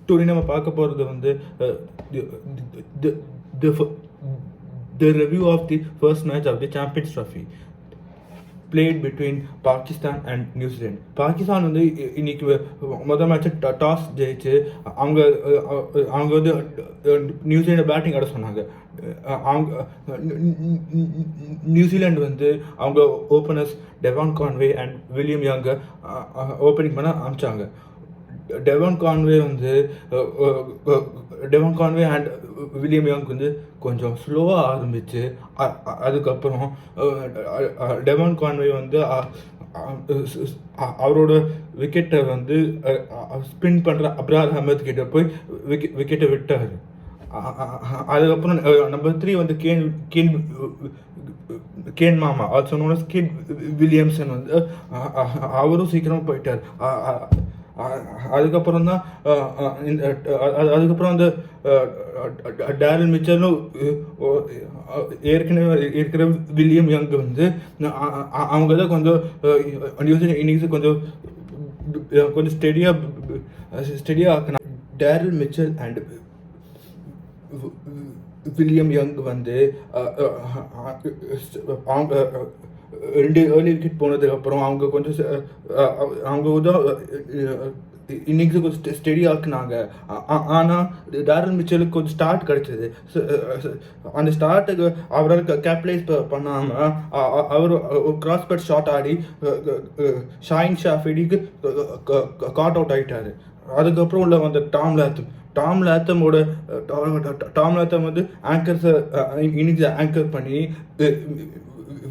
Today நம்ம பார்க்க போகிறது வந்து the review of the first match of the Champions Trophy played between Pakistan and New Zealand. Pakistan வந்து இன்னைக்கு முதல் மேட்ச் டாஸ் ஜெயிச்சு அவங்க வந்து நியூசிலாண்டை பேட்டிங் ஆட சொன்னாங்க. அவங்க நியூசிலாந்து வந்து அவங்க openers Devon Conway and William யங்கை ஓப்பனிங் பண்ண அனுப்பிச்சாங்க. Devon Conway and William Young வந்து கொஞ்சம் ஸ்லோவாக ஆரம்பிச்சு அதுக்கப்புறம் டெவான் கான்வே வந்து அவரோட விக்கெட்டை வந்து ஸ்பின் பண்ணுற அப்ரார் அஹமத் கிட்ட போய் விக்கெட்டை விட்டார். அதுக்கப்புறம் நம்பர் 3 வந்து கேன் மாமா also known as Kane Williamson வந்து அவரும் சீக்கிரமாக போயிட்டார். அதுக்கப்புறம் தான் அதுக்கப்புறம் அந்த டேரல் மிச்சலும் ஏற்கனவே இருக்கிற வில்லியம் யங் வந்து அவங்க தான் கொஞ்சம் நியூசிலாந்து இன்னிங்ஸ் கொஞ்சம் ஸ்டெடியாக ஆக்கினாங்க. Daryl Mitchell and William Young வந்து அவங்க 2 ஏர்லி விக்கெட் போனதுக்கப்புறம் அவங்க கொஞ்சம் இன்னிங்ஸு கொஞ்சம் ஸ்டெடி ஆக்குனாங்க. ஆனால் டேரல் மிச்சலுக்கு கொஞ்சம் ஸ்டார்ட் கிடச்சிது. அந்த ஸ்டார்ட்டுக்கு அவரால் கேப்டலைஸ் பண்ணாமல் அவர் cross but shot Aadi Shaheen ஷாஃபிடிக்கு God out ஆகிட்டார். அதுக்கப்புறம் உள்ள வந்த டாம் லேத்தம் வந்து ஆங்கர்ஸை இன்னிங்ஸை ஆங்கர் பண்ணி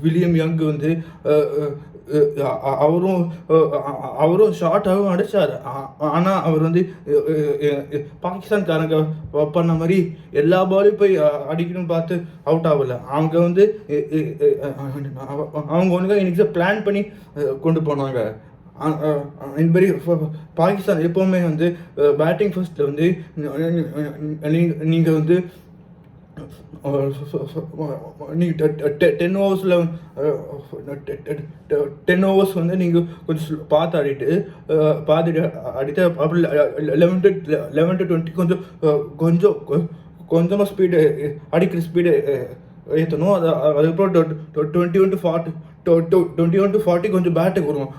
வில்லியம் யங் வந்து அவரும் ஷார்ட்டாகவும் அடித்தார். ஆனால் அவர் வந்து பாகிஸ்தான்காரங்க பண்ண மாதிரி எல்லா பாலையும் போய் அடிக்கணும்னு பார்த்து அவுட் ஆகலை. அவங்க வந்து ஒன்றுங்க இன்னைக்கு பிளான் பண்ணி கொண்டு போனாங்க. இந்த மாதிரி பாகிஸ்தான் எப்போவுமே வந்து பேட்டிங் ஃபர்ஸ்ட்டில் வந்து நீங்கள் வந்து நீங்கள் 10 ஓவர்ஸ் வந்து நீங்கள் கொஞ்சம் பார்த்து அடித்து அப்புறம் 11 to 20 கொஞ்சமாக ஸ்பீடு அடிக்கிற ஸ்பீடு ஏற்றணும். அதுக்கப்புறம் 21 to 40 கொஞ்சம் பேட்டுக்கு வரும்.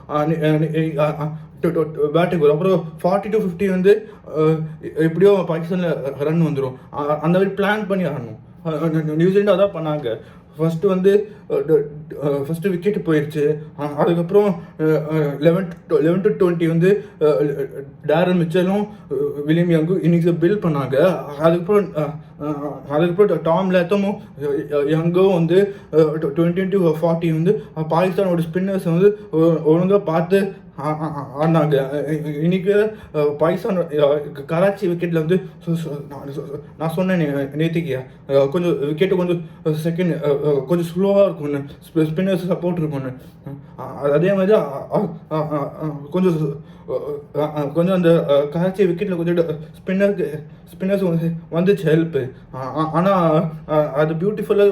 அப்புறம் 40 to 50 வந்து எப்படியோ பாகிஸ்தானில் ரன் வந்துடும். அந்த மாதிரி பிளான் பண்ணி ஆடணும். நியூசிலாண்டு அதான் பண்ணாங்க. ஃபஸ்ட்டு விக்கெட்டு போயிடுச்சு. அதுக்கப்புறம் 11 to 20 வந்து டேரல் மிச்சலும் வில்லியம் யங்கும் இன்னிங்ஸை பில்ட் பண்ணாங்க. அதுக்கப்புறம் டாம் லேத்தமும் யங்கும் வந்து 20 to 40 வந்து பாகிஸ்தானோட ஸ்பின்னர்ஸை வந்து ஒழுங்காக பார்த்து ஆனாங்க. இன்னைக்கு பாகிஸ்தான் கராச்சி விக்கெட்டில் வந்து நான் சொன்னேன் நேற்றுக்கு கொஞ்சம் விக்கெட்டு கொஞ்சம் ஸ்லோவாக இருக்கும்னு, ஸ்பின்னர்ஸ் சப்போர்ட் இருக்கும்னு. அதே மாதிரி கொஞ்சம் அந்த கராச்சி விக்கெட்டில் கொஞ்சம் ஸ்பின்னர்ஸ் வந்துச்சு ஹெல்ப்பு. ஆனால் அது பியூட்டிஃபுல்லாக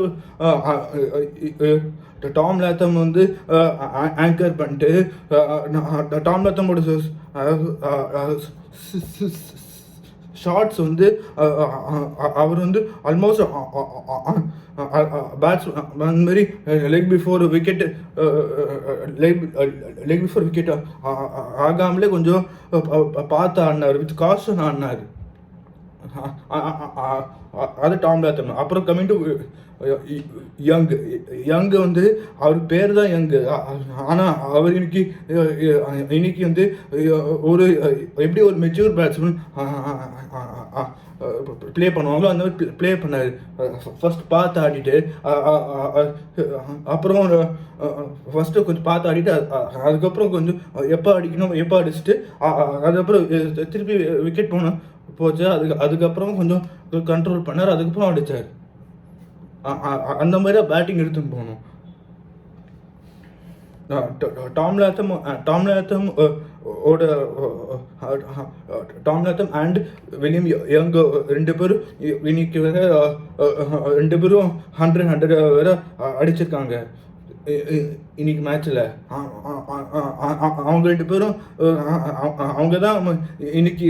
டாம் லேத்தம் வந்து ஆங்கர் பண்ணிட்டு டாம் லேத்தமோட ஷார்ட்ஸ் வந்து அவர் வந்து ஆல்மோஸ்ட் பேட்ஸ் அந்த மாதிரி லெக் பிஃபோர் விக்கெட் ஆகாமலே கொஞ்சம் பார்த்து ஆடினார், வித் காஷன் ஆடினார். அது டாம் லேத்தம். அப்புறம் கம்மிங் டு யங் வந்து அவர் பேர் தான் யங். ஆனால் அவர் இன்னைக்கு வந்து எப்படி ஒரு மெச்சூர் பேட்ஸ்மேன் ப்ளே பண்ணுவாங்களோ அந்த மாதிரி ப்ளே பண்ணார். ஃபர்ஸ்ட் பார்த்து ஆடிட்டு அப்புறம் ஃபஸ்ட்டு கொஞ்சம் பார்த்து ஆடிட்டு அதுக்கப்புறம் கொஞ்சம் எப்போ அடிச்சுட்டு அதுக்கப்புறம் திருப்பி விக்கெட் போச்சு. அதுக்கப்புறம் கொஞ்சம் கண்ட்ரோல் பண்ணார். அதுக்கப்புறம் அடித்தார். அந்த மாதிரி பேட்டிங் எடுத்துன்னு போகணும். Tom Latham and William young 2 பேரும் இன்னைக்கு வேற 2 பேரும் 100 வேற அடிச்சிருக்காங்க. இன்னைக்கு மேட்ச்சில் அவங்க 2 பேரும் அவங்க தான் இன்னைக்கு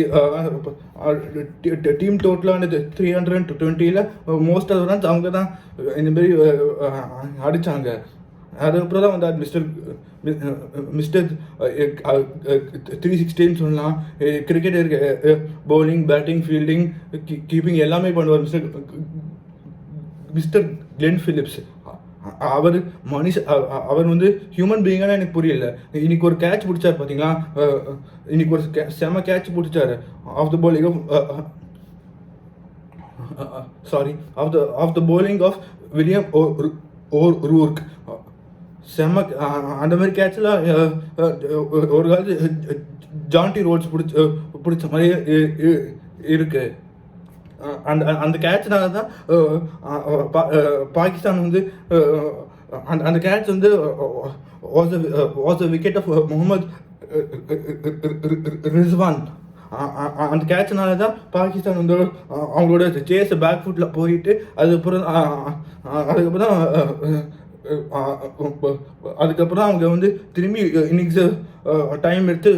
டீம் டோட்டலானது 320ல் மோஸ்ட் ஆஃப் ரன்ஸ் அவங்க தான் இந்தமாரி அடித்தாங்க. அதுக்கப்புறம் தான் வந்தார் மிஸ்டர் 360 சொல்லலாம். Cricket bowling, batting, fielding, keeping எல்லாமே பண்ணுவார் மிஸ்டர் கிளென் ஃபிலிப்ஸ். அவர் அவர் வந்து ஹியூமன் பீயிங்கான எனக்கு புரியல. இன்னைக்கு ஒரு கேட்ச் பிடிச்சார் பார்த்தீங்களா, இன்னைக்கு ஒரு செம கேட்ச் பிடிச்சாரு off the bowling off the bowling off William O'Rourke. செம்ம அந்த மாதிரி கேட்சில் ஒரு காலத்து ஜான்டி ரோட்ஸ் பிடிச்ச மாதிரியே இருக்கு. அந்த கேட்ச்னால தான் பாகிஸ்தான் வந்து அந்த கேட்ச் வந்து was the wicket of Mohammad Rizwan. அந்த கேட்ச்னால தான் பாகிஸ்தான் வந்து அவங்களோட சேஸ் பேக் ஃபுட்டில் போயிட்டு அதுக்கப்புறம் அவங்க வந்து திரும்பி இன்னிங்ஸு டைம் எடுத்து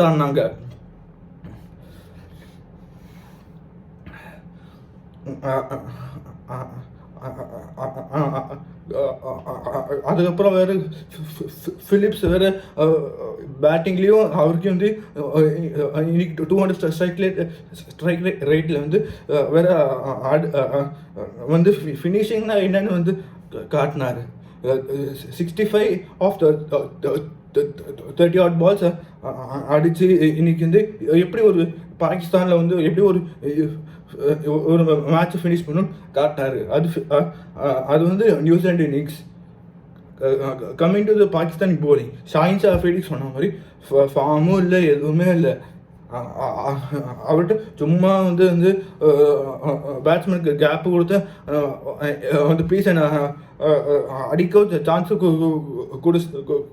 ஆடினாங்க. அதுக்கப்புறம் வேறு ஃபிலிப்ஸ் வேறு பேட்டிங்லேயும் அவருக்கும் வந்து இன்னைக்கு 200 ஸ்ட்ரைக் ரேட்டில் வந்து வேறு வந்து ஃபினிஷிங்னா என்னன்னு வந்து காட்டினார். 65 ஆஃப் 30 odd பால்ஸ் அடித்து இன்னைக்கு வந்து எப்படி ஒரு பாகிஸ்தானில் வந்து எப்படி ஒரு மேட்ச்சை ஃபினிஷ் பண்ணணும்னு காட்டினார். அது வந்து New Zealand innings. Coming to the Pakistani bowling, Shaheen Shah Afridi சொன்ன மாதிரி ஃபார்மும் இல்லை, எதுவுமே இல்லை. அவர்கிட்ட சும்மா வந்து பேட்ஸ்மேனுக்கு கேப்பு கொடுத்து வந்து பீஸ் அடிக்க சான்ஸு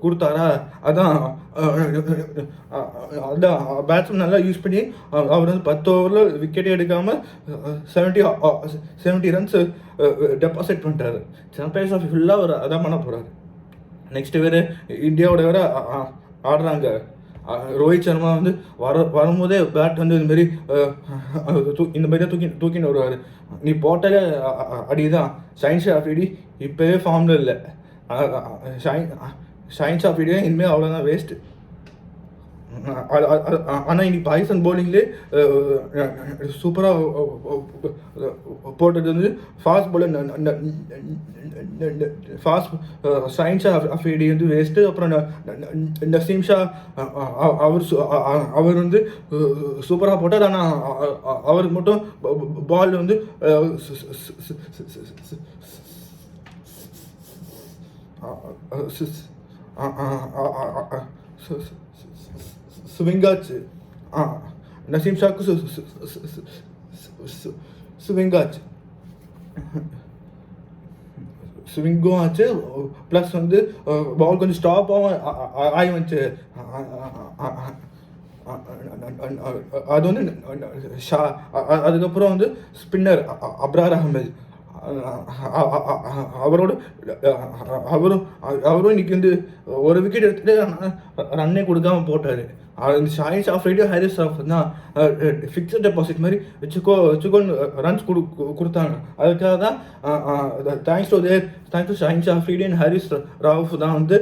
கொடுத்தாரா. அதான் பேட்ஸ்மேன் நல்லா யூஸ் பண்ணி அவர் வந்து 10 ஓவரில் விக்கெட்டே எடுக்காமல் 70 ரன்ஸ் டெபாசிட் பண்ணிட்டாரு. சாம்பியன்ஸ் ட்ராஃபி ஃபுல்லாக அவர் அதான் பண்ண போகிறாரு. நெக்ஸ்ட் வேறு இந்தியாவோட வேறு ஆடுறாங்க. ரோஹித் சர்மா வந்து வரும்போதே பேட் வந்து இந்த மாதிரி தூக்கின்னு வருவார். நீ போட்டாலே அடிதான். ஷாஹின் ஷா அஃப்ரிடி இப்போவே ஃபார்மில் இல்லை. ஷாஹின் ஷா அஃப்ரிடியே இனிமேல் அவ்வளோதான் வேஸ்ட்டு. ஆனால் இன்னைக்கு பாகிஸ்தான் பவுலிங்லேயே சூப்பராக போட்டது வந்து ஃபாஸ்ட் பவுலர் ஷாஹின் ஷா அஃப்ரிடி வந்து வேஸ்ட்டு. அப்புறம் நசீம் ஷா அவர் வந்து சூப்பராக போட்டார். ஆனால் அவருக்கு மட்டும் பால் வந்து ஸ்விங்காச்சு. நசீம் ஷாக்கு ஸ்விங்காச்சு, ஸ்விங்கும் ஆச்சு. ப்ளஸ் வந்து பால் கொஞ்சம் ஸ்டாப்பாகவும் ஆகி வந்துச்சு. அது வந்து அதுக்கப்புறம் வந்து ஸ்பின்னர் அப்ரார் அகமது அவரும் இன்னைக்கு வந்து ஒரு விக்கெட் எடுத்துட்டு ரன்னே கொடுக்காம போட்டார். அந்த ஷாஹின் ஷா அஃப்ரிடி ஹாரிஸ் ராஃப் தான் ஃபிக்ஸட் டெபாசிட் மாதிரி வச்சுக்கோன்னு ரன்ஸ் கொடுத்தாங்க. அதுக்காக தான் thanks to Shaheen Shah Afridi and Haris Rauf தான் வந்து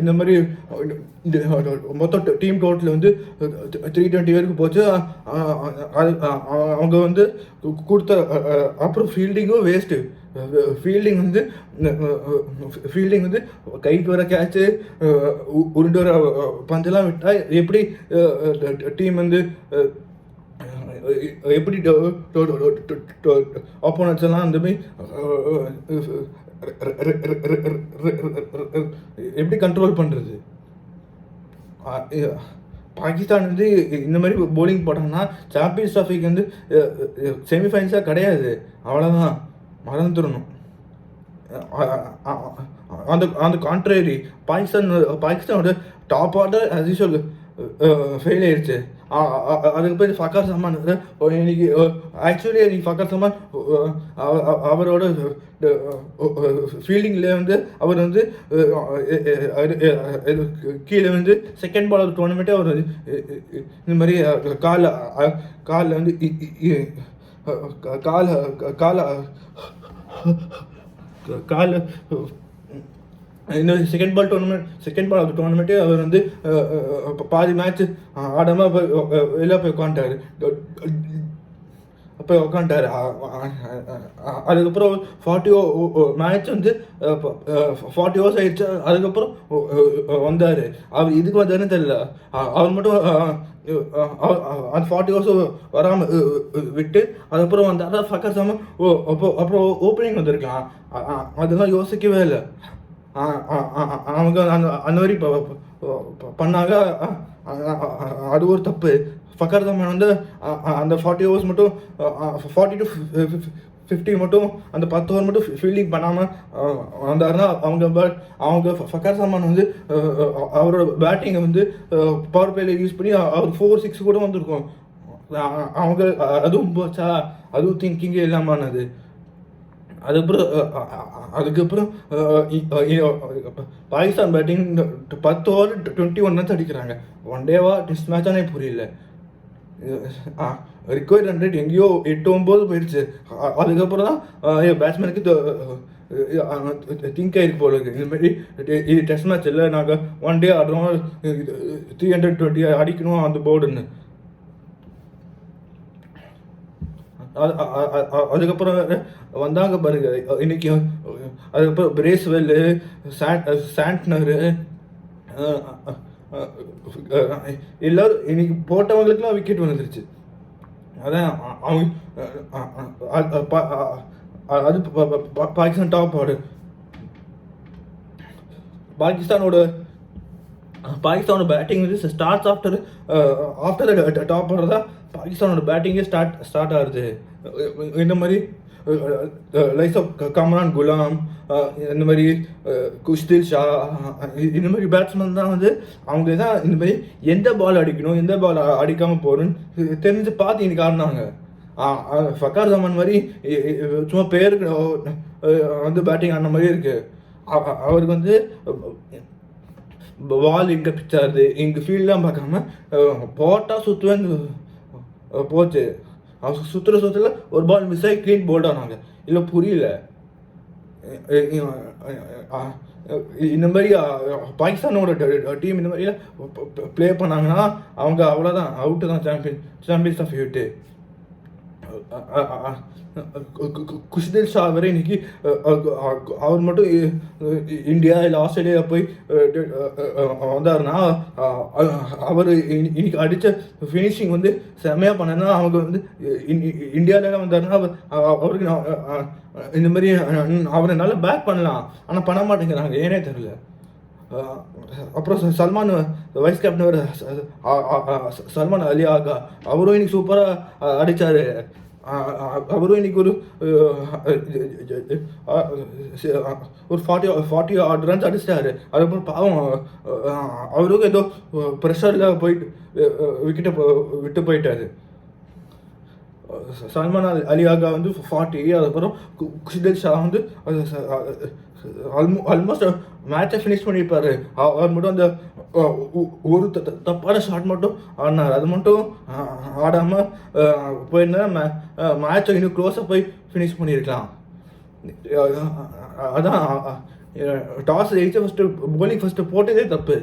இந்த மாதிரி மொத்தம் டீம் டோட்டல் வந்து 320 வரைக்கும் போச்சு. அவங்க வந்து கொடுத்த அப்புறம் ஃபீல்டிங்கும் வேஸ்ட்டு. ஃபீல்டிங் வந்து கைக்கு வர கேட்சு, உருண்டு வர பஞ்செல்லாம் விட்டால் எப்படி டீம் வந்து எப்படி ஆப்போனன்ட்ஸ் எல்லாம் அந்த மாதிரி எப்படி கண்ட்ரோல் பண்ணுறது? பாகிஸ்தான் வந்து இந்த மாதிரி போலிங் போட்டாங்கன்னா சாம்பியன்ஸ் ட்ராஃபிக்கு வந்து செமிஃபைனல்ஸாக கிடையாது, அவ்வளோதான், மறந்துடணும். அந்த கான்ட்ரரி பாகிஸ்தானோட top order as usual fail ஆயிடுச்சு. அதுக்கு பேர் ஃபக்கர் சமான். இன்னைக்கு ஆக்சுவலி இன்னைக்கு ஃபக்கர் சமான் அவரோட ஃபீல்டிங்கில் வந்து அவர் வந்து கீழே வந்து செகண்ட் பால் ஒரு டோர்னமெண்ட்டே அவர் இந்த மாதிரி காலில் வந்து கால இன்னும் செகண்ட் பால் ஆஃப் டோர்னமெண்ட்டே அவர் வந்து பாதி மேட்ச் ஆடாமல் வெளில போய் உட்காந்துட்டாரு. அதுக்கப்புறம் 40 மேட்ச் வந்து 40 ஓவர்ஸ் ஆயிடுச்சு. அதுக்கப்புறம் வந்தார். அவர் இதுக்கு வந்தாருன்னு தெரியல. அவர் மட்டும் அந்த 40 ஓவர்ஸ் வராமல் விட்டு அதுக்கப்புறம் வந்தார். ஃபக்கர் சமான் அப்புறம் ஓப்பனிங் வந்திருக்கலாம். அதெல்லாம் யோசிக்கவே இல்லை. அவங்க அந்த மாதிரி பண்ணாங்க. அது ஒரு தப்பு. ஃபக்கர் சமான் வந்து அந்த 40 ஓவர்ஸ் மட்டும் 40 to 50 மட்டும் அந்த 10 ஓவர் மட்டும் ஃபீல்டிங் பண்ணாமல் வந்தாருன்னா அவங்க ஃபக்கர் சமான் வந்து அவரோட பேட்டிங்கை வந்து பவர் பிளேயில் யூஸ் பண்ணி அவர் 4-6 கூட வந்திருக்கும். அவங்க அதுவும் போச்சா, அதுவும் திங்கிங்கே இல்லாமனது. அதுக்கப்புறம் பாகிஸ்தான் பேட்டிங் 10 ஓவர் 21 ரன்ஸ் அடிக்கிறாங்க. ஒன் டேவா டெஸ்ட் மேட்சானே புரியல. ரிக்வயர்ட் ரன் ரேட் எங்கேயோ 8-9 போயிடுச்சு. அதுக்கப்புறம் தான் பேட்ஸ்மேனுக்கு திங்க் ஆகிருக்கு போல இருக்குது. இதுமாரி இது டெஸ்ட் மேட்ச் இல்லை, நாங்கள் ஒன் டே ஆடுறோம், 320 அடிக்கணும் அந்த போர்டுன்னு. அதுக்கப்புறம் வந்தாங்க பாருங்க இன்னைக்கு. அதுக்கப்புறம் பிரேஸ்வெல்லு, சாண்ட்னரு எல்லோரும் இன்னைக்கு போட்டவங்களுக்குலாம் விக்கெட் வந்துருச்சு. அதான் அவங்க அது பாகிஸ்தான் டாப் ஆர்டர். பாகிஸ்தானோட பேட்டிங் வந்து ஸ்டார்ட்ஸ் ஆஃப்டர் டாப் ஆர்டர் தான் பாகிஸ்தானோட பேட்டிங்கே ஸ்டார்ட் ஆகுது. இந்த மாதிரி லைக்ஸ் ஆஃப் கம்ரான் குலாம், இந்த மாதிரி குஷ்தில் ஷா, இந்த மாதிரி பேட்ஸ்மேன் தான் வந்து அவங்க தான் இந்த மாதிரி எந்த பால் அடிக்கணும், எந்த பால் அடிக்காமல் போகணுன்னு தெரிஞ்சு பார்த்து இன்னைக்கு ஆடினாங்க. ஃபக்கர் சமான் மாதிரி சும்மா பேருக்கு வந்து பேட்டிங் ஆடின மாதிரி இருக்கு. அவருக்கு வந்து பால் எங்கே பிச்சாருது, எங்கள் ஃபீல்டெலாம் பார்க்காம போட்டால் சுற்றுவேன்னு போச்சு. அவங்க சுற்றுல ஒரு பால் மிஸ் ஆகி க்ளீன் போல்ட் ஆனாங்க. இல்லை புரியல. இந்த மாதிரி பாகிஸ்தானோட டீம் இந்த மாதிரி ப்ளே பண்ணாங்கன்னா அவங்க அவ்வளோதான், அவுட்டு தான். Champions of hit. Khushdil Shah வரை இன்னைக்கு அவர் மட்டும் இந்தியா இல்லை ஆஸ்திரேலியா போய் வந்தாருன்னா அவர் இன்னைக்கு அடித்த ஃபினிஷிங் வந்து செம்மையாக பண்ணனா அவங்க வந்து இந்தியாவிலலாம் வந்தாருன்னா அவருக்கு இந்த மாதிரி அவரை நல்லா பேக் பண்ணலாம். ஆனால் பண்ண மாட்டேங்கிறாங்க, ஏனே தெரியல. அப்புறம் சல்மான் வைஸ் கேப்டன் சல்மான் அலி ஆகா, அவரும் இன்னைக்கு சூப்பராக அடித்தார். அவரும் இன்னைக்கு ஒரு 40 odd ரன்ஸ் அடிச்சிட்டாரு. அதுக்கப்புறம் பாவம் அவருக்கும் ஏதோ ப்ரெஷரில் போயிட்டு விக்கெட்டை விட்டு போயிட்டாரு. சல்மான் அலி ஆகா வந்து 40, அதுக்கப்புறம் குஷ்தில் ஷா வந்து ஆல்மோஸ்ட் மேட்சை ஃபினிஷ் பண்ணியிருப்பார். அவர் மட்டும் அந்த ஒரு தப்பான ஷாட் மட்டும் ஆடினார். அது மட்டும் ஆடாமல் போயிருந்தா மேட்சை இன்னும் க்ளோஸாக போய் ஃபினிஷ் பண்ணியிருக்கலாம். அதான் டாஸ் ஜெயிச்சு ஃபஸ்ட்டு போட்டதே தப்பு.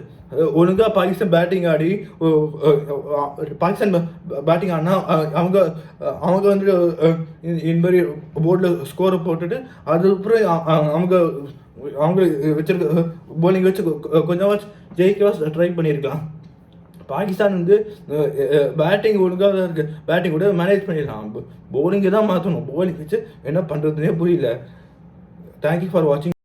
ஒழுங்காக பாகிஸ்தான் பேட்டிங் ஆடி பாகிஸ்தான் பேட்டிங் ஆடினா அவங்க வந்து இந்த மாதிரி போர்டில் ஸ்கோரை போட்டுட்டு அதுக்கப்புறம் அவங்க வச்சிருக்க போலிங் வச்சு கொஞ்சம் ஜெயிக்க ட்ரை பண்ணியிருக்கலாம். பாகிஸ்தான் வந்து பேட்டிங் ஒழுங்காக தான் இருக்குது, பேட்டிங் கூட மேனேஜ் பண்ணிடலாம். போலிங்கை தான் மாற்றணும். போலிங் வச்சு என்ன பண்ணுறதுனே புரியல. தேங்க்யூ ஃபார் வாட்சிங்.